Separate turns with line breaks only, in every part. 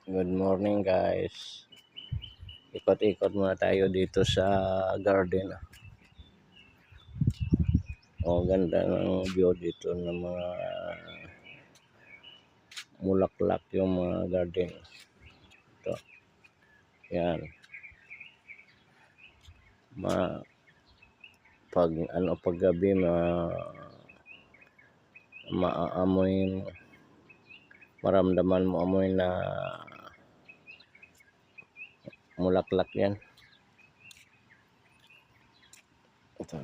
Good morning guys. Ikot-ikot muna tayo dito sa garden. Ganda ng view dito ng mga mulaklak yung mga garden. Ito. Yan. Pag gabi maaamoy, maramdaman mo amoy na mulaklak yan. Ito.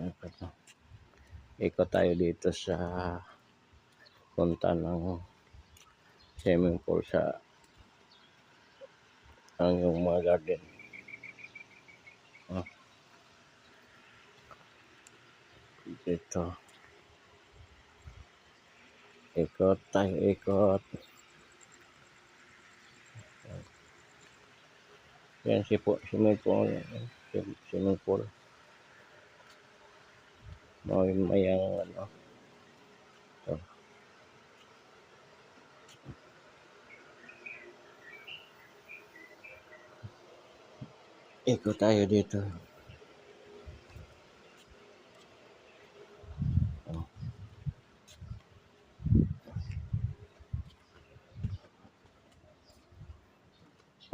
Ikot tayo dito sa punta ng swimming pool sa ang yung mga garden. Dito. Ikot tayo, ikot. Yan swimming pool. Swimming pool. Mayang ano. Ito. Ikot tayo dito.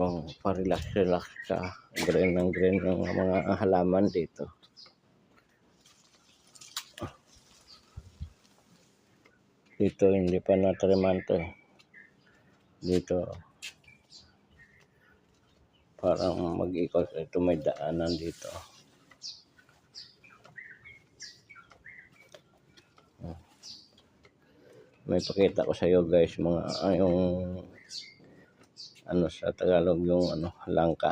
Kung pa-relax ka, green ng mga halaman dito. Dito hindi pa natremante. Dito parang mag-ikot. Ito may daanan dito. May pakita ko sa iyo guys mga yung ano sa Tagalog yung ano langka.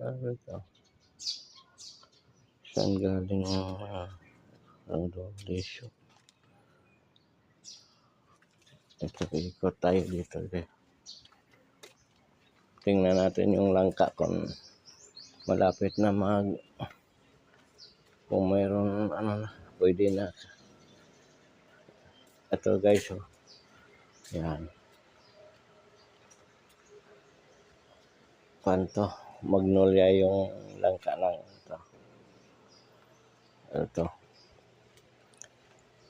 Ito. Saan galing ang doblisyo? Ito, ikot tayo dito. Tingnan natin yung langka kung malapit na kung mayroon ano na, pwede na. Ito guys, yan. Panto, magnolia yung langka lang ito.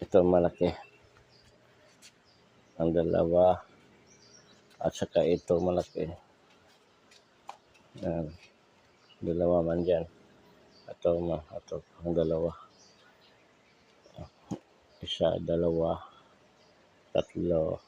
Ito malaki. Ang dalawa at saka ito malaki. Yan. Dalawa man dyan. Ito ang dalawa. Isa, dalawa, tatlo,